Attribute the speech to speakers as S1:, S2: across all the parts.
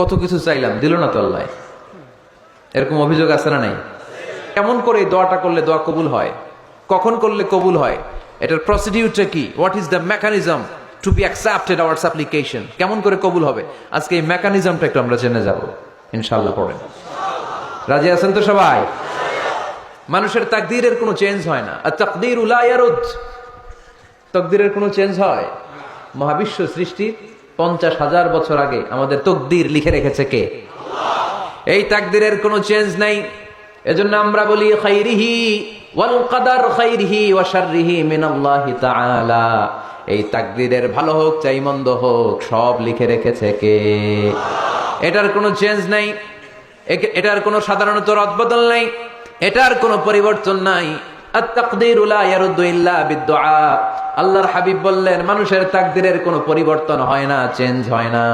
S1: কত কিছু চাইলাম, দিল না তো আল্লাহ। এরকম অভিযোগ আছে না নাই? কেমন করে এই দোয়াটা করলে দোয়া কবুল হয়, কখন করলে কবুল হয়, এটার প্রসিডিউরটা কি, what is the mechanism two be accepted hour সাপ্লিকেশন, কেমন করে কবুল হবে, আজকে এই মেকানিজমটা একটু আমরা জেনে যাব ইনশাআল্লাহ। পড়েন, রাজি আছেন তো সবাই? মানুষের তাকদীরের কোনো চেঞ্জ হয় না। আর তাকদীরু লা ইয়ারুদ, তাকদীরের কোনো চেঞ্জ হয়? মহাবিশ্ব সৃষ্টি 50,000 বছর আগে আমাদের তকদীর লিখে রেখেছে কে? এই তাকদীরের কোনো চেঞ্জ নাই। এজন্য আমরা বলি খাইরিহি ওয়াল কদর খাইরিহি ওয়া শাররিহি মিনাল্লাহি তাআলা। এই তাকদীরের ভালো হোক চাই মন্দ হোক সব লিখে রেখেছে কে? এটার কোনো চেঞ্জ নাই, এটার কোনো সাধারণত রদবদল নাই, এটার কোনো পরিবর্তন নাই। আত-তাকদীরু লা ইয়ারুদ্দু ইল্লা বিদ-দুআ। আল্লাহর হাবিব বললেন মানুষের তাকদীরের কোনো পরিবর্তন হয় না, চেঞ্জ হয় না।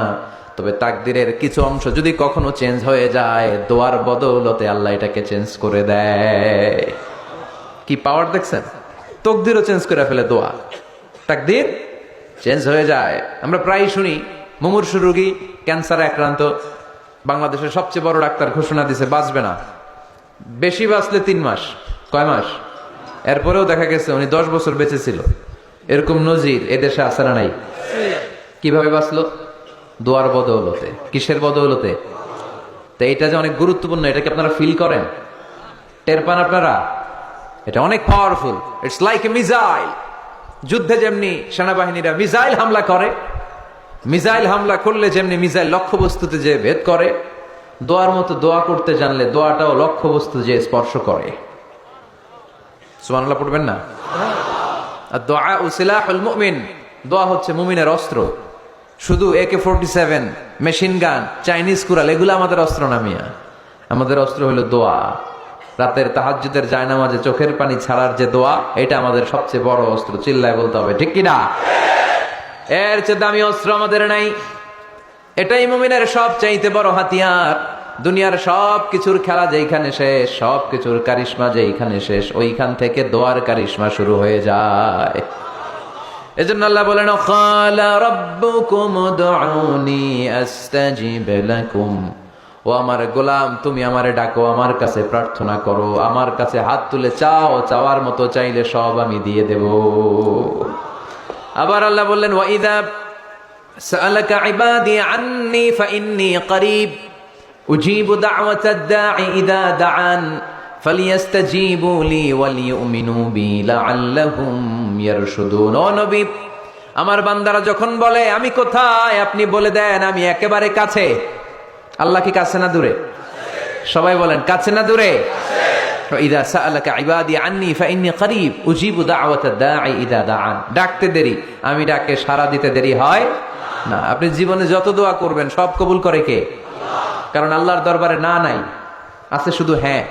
S1: তবে তাকদীরের কিছু অংশ যদি কখনো চেঞ্জ হয়ে যায়, দোয়ার বদৌলতে আল্লাহ এটাকে চেঞ্জ করে দেয়। কি পাওয়ার দেখছেন? তকদীরও চেঞ্জ করে ফেলে দোয়া, তাকদীর চেঞ্জ হয়ে যায়। আমরা প্রায় শুনি মুমূর্ষু রোগী, ক্যান্সারে আক্রান্ত, বাংলাদেশের সবচেয়ে বড় ডাক্তার ঘোষণা দিছে বাঁচবে না, বেশি বাঁচলে 3 মাস। কয় মাস? এরপরেও দেখা গেছে উনি 10 বছর বেঁচে ছিল। এরকম নজির এদেশে আছে না নাই? কিভাবে বাঁচলো? দোয়ার বদৌলতে। কিসের বদৌলতে? তো এইটা যে অনেক গুরুত্বপূর্ণ, এটা কি আপনারা ফিল করেন, টের পান আপনারা? এটা অনেক powerful. It's like a missile. যুদ্ধে যেমনি সেনাবাহিনীরা মিসাইল হামলা করে, মিসাইল হামলা করলে যেমনি মিসাইল লক্ষ্যবস্তুতে যে ভেদ করে, দোয়ার মতো দোয়া করতে জানলে দোয়াটাও লক্ষ্যবস্তু যে স্পর্শ করে। সুবহানাল্লাহ পড়বেন না? আর দোয়া সিলাহুল মুমিন, দোয়া হচ্ছে মুমিনের অস্ত্র। শুধু AK-47, machine gun, Chinese Corel এগুলো আমাদের অস্ত্র না মিয়া। আমাদের অস্ত্র হলো দোয়া। রাতের তাহাজ্জুদের জায়নামাজে চোখের পানি ছাড়ার যে দোয়া, এটা আমাদের সবচেয়ে বড় অস্ত্র। চিল্লায় বলতে হবে ঠিক কি না? এর চেয়ে দামি অস্ত্র আমাদের নাই। এটাই মুমিনের সব চাইতে বড় হাতিয়ার। দুনিয়ার সব কিছুর খেলা যেখানে শেষ, সব কিছুর কারিশমা যেখানে শেষ, ওইখান থেকে দোয়ার কারিশমা শুরু হয়ে যায়। এজন্য আল্লাহ বলেন ক্বালা রাব্বুকুম উদউনি আস্তাজিব লাকুম। ও আমার গোলাম, তুমি আমারে ডাকো, আমার কাছে প্রার্থনা করো, আমার কাছে হাত তুলে চাও, চাওয়ার মতো চাইলে সব আমি দিয়ে দেব। আবার আল্লাহ বললেন ওয়া ইযা সাআলাকা ইবাদি আন্নী ফাইন্নী করিব উজিবু দাওয়াতাদ দাঈ ইযা দাআন ফালিয়াস্তাজিবু লি ওয়ালিউমিনু বি লাআল্লাহুম ইয়ারশুদুন। ও নবী, আমার বান্দারা যখন বলে আমি কোথায়, আপনি বলে দেন আমি একেবারে কাছে। আল্লাহ কি কাছে না দূরে? সবাই বলেন কাছে না দূরে? ইযা সাআলাকা ইবাদি আন্নী ফাইন্নী করিব উজিবু দাওয়াতাদ দাঈ ইযা দাআন। ডাকতে দেরি, আমি ডাকে সাড়া দিতে দেরি হয় না। আপনি জীবনে যত দোয়া করবেন সব কবুল করে কে? কারণ আল্লাহর দরবারে না নাই, আছে শুধু হ্যাঁ।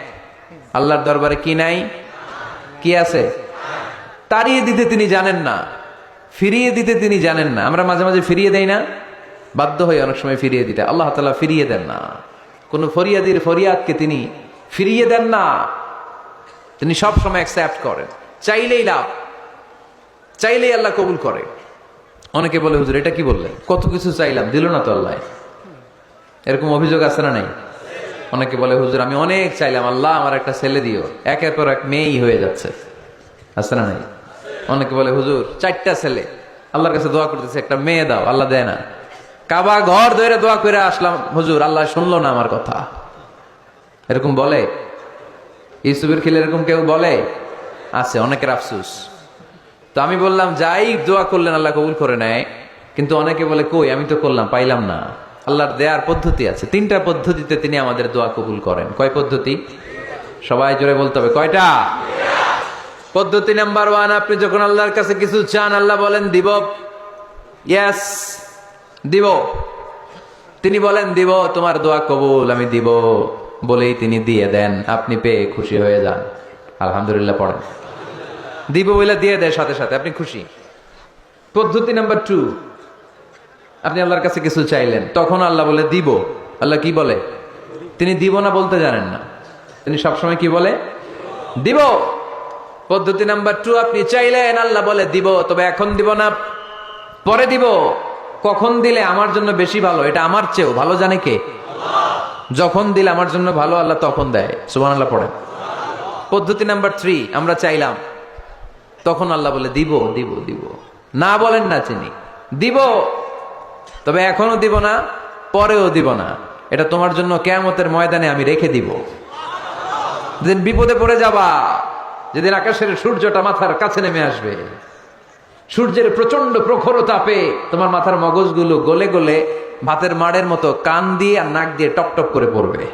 S1: আল্লাহর দরবারে কি নাই? কি আছে? তাড়িয়ে দিতে তিনি জানেন না, ফিরিয়ে দিতে তিনি জানেন না। আমরা মাঝে মাঝে ফিরিয়ে দেই না, বাধ্য হই অনেক সময় ফিরিয়ে দিতে। আল্লাহ তাআলা ফিরিয়ে দেন না, কোন ফরিয়াদির ফরিয়াদকে তিনি ফিরিয়ে দেন না। তিনি সব সময় অ্যাকসেপ্ট করেন। চাইলেই লাভ, চাইলেই আল্লাহ কবুল করে। অনেকে বলে হুজুর এটা কি বললেন, কত কিছু চাইলাম, দিল না তো আল্লাহ। এরকম অভিযোগ আছে না নাই? অনেকে বলে হুজুর আমি অনেক চাইলাম, আল্লাহ আমার একটা ছেলে দিও, একের পর এক মেয়েই হয়ে যাচ্ছে। আছে না নাই? অনেকে বলে হুজুর 4টা ছেলে, আল্লাহর কাছে দোয়া করতেছে একটা মেয়ে দাও, আল্লাহ দেয় না। কাবা ঘর ধরে দোয়া করে আসলাম, হুজুর আল্লাহ শুনলো না আমার কথা। এরকম বলে? ইউসুফের খিলে এরকম কেউ বলে? আছে, অনেকের আফসুস। তো আমি বললাম যাই দোয়া করলেন আল্লাহ কবুল করে নেয়, কিন্তু অনেকে বলে কই আমি তো করলাম পাইলাম না। আল্লাহর দেয়ার পদ্ধতি আছে, 3টা পদ্ধতিতে তিনি আমাদের দোয়া কবুল করেন। কয় পদ্ধতি? সবাই জোরে বলতে হবে, কয়টা? পদ্ধতি নাম্বার 1, আপনি যখন আল্লাহর কাছে কিছু চান আল্লাহ বলেন দিব, ইয়েস দিব। তিনি বলেন দিব, তোমার দোয়া কবুল, আমি দিব বলেই তিনি দিয়ে দেন। আপনি পেয়ে খুশি হয়ে যান, আলহামদুলিল্লাহ পড়েন। দিব বলে দিয়ে দেয় সাথে সাথে, আপনি খুশি। পদ্ধতি নাম্বার 2, আপনি আল্লাহর কাছে কিছু চাইলেন, তখন আল্লাহ বলে দিব। আল্লাহ কি বলে? তিনি দিব না বলতে জানেন না, তিনি সবসময় কি বলে? দিব। পদ্ধতি নাম্বার 2, আপনি চাইলেন, আল্লাহ বলে দিব, তবে এখন দিব না, পরে দিব। কখন দিলে আমার জন্য বেশি ভালো এটা আমার চেয়েও ভালো জানে কে? যখন দিলে আমার জন্য ভালো আল্লাহ তখন দেয়। সুবহানাল্লাহ পড়েন। পদ্ধতি নাম্বার 3, আমরা চাইলাম, তখন আল্লাহ বলে দিব দিব দিব। না বলেন না চিনি, দিব, তবে এখনো দিব না, পরেও দিব না, এটা তোমার জন্য কিয়ামতের ময়দানে আমি রেখে দিব। যেদিন বিপদে পড়ে যাবা, যেদিন আকাশের সূর্যটা মাথার কাছে নেমে আসবে, সূর্যের প্রচন্ড প্রখর তাপে তোমার মাথার মগজগুলো গলে গলে ভাতের মাড়ের মতো কান দিয়ে আর নাক দিয়ে টপটপ করে পড়বে।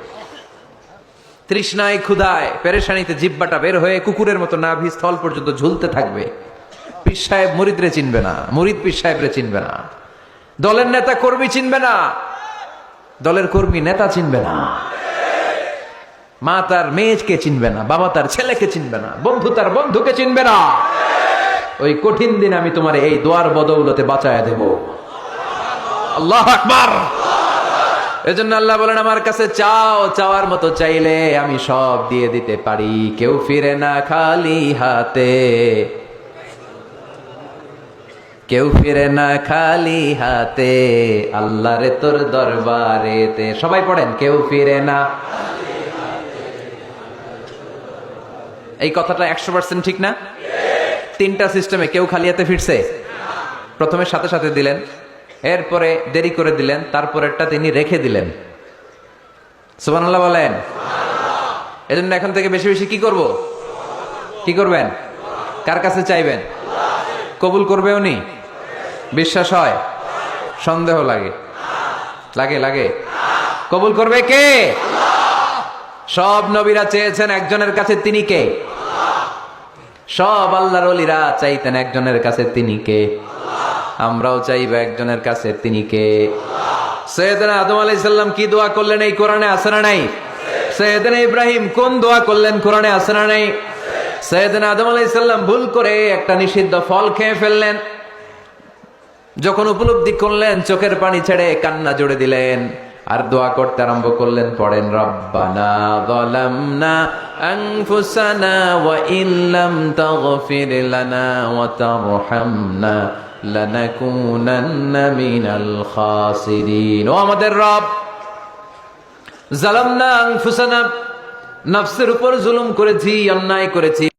S1: তৃষ্ণায় ক্ষুধায় পেরেশানিতে জিব্বাটা বের হয়ে কুকুরের মতো নাভি স্থল পর্যন্ত ঝুলতে থাকবে। পীর সাহেব মুরিদরে চিনবে না, মুরিদ পীর সাহেবরে চিনবে না, দলের নেতা কর্মী চিনবে না, দলের কর্মী নেতা চিনবে না, মা তার মেয়েকে চিনবে না, বাবা তার ছেলেকে চিনবে না, বন্ধু তার বন্ধুকে চিনবে না। ওই কঠিন দিন আমি তোমার এই দোয়ার বদৌলতে বাঁচায়া দেব। আল্লাহু আকবার। এজন্য আল্লাহ বলেন, আমার কাছে চাও, চাওয়ার মতো চাইলে আমি সব দিয়ে দিতে পারি। কেউ ফিরে না খালি হাতে, কেউ ফিরে না খালি হাতে, আল্লাহরে তোর দরবারেতে। সবাই পড়েন, কেউ ফিরে না। এই কথাটা 100% ঠিক না? 3টা সিস্টেমে কেউ খালি হাতে ফিরছে? প্রথমে সাথে সাথে দিলেন, এরপরে দেরি করে দিলেন, তারপরেরটা তিনি রেখে দিলেন। সুবহানাল্লাহ বলেন। এজন্য এখন থেকে বেশি বেশি কি করব? কি করবেন? কার কাছে চাইবেন? কবুল করবে উনি? বিশ্বাস হয়? সন্দেহ লাগে? লাগে লাগে? কবুল করবে কে? সব নবীরা চেয়েছেন একজনের কাছে, তিনি কে? সব আল্লাহর ওলিরা চাইতেন একজনের কাছে, তিনি কে? আমরাও চাইব একজনের কাছে, তিনি কে? সৈয়দনা আদম আলাইহিস সালাম কি দোয়া করলেন এই কোরআনে আছে না নাই? সৈয়দনা ইব্রাহিম কোন দোয়া করলেন কোরআনে আছে না নাই? সৈয়দনা আদম আলাইহিস সালাম ভুল করে একটা নিষিদ্ধ ফল খেয়ে ফেললেন, যখন উপলব্ধি করলেন চোখের পানি ছেড়ে কান্না জুড়ে দিলেন আর দোয়া করতে আরম্ভ করলেন। পড়েন, রব্বানা যালামনা আনফুসানা ওয়া ইল্লাম তাগফির লানা ওয়া তারহামনা লানাকুনান্না মিনাল খাসিরিন। ও আমাদের রব, যালামনা আনফুসানা, নফসের উপর জুলুম করেছি, অন্যায় করেছি।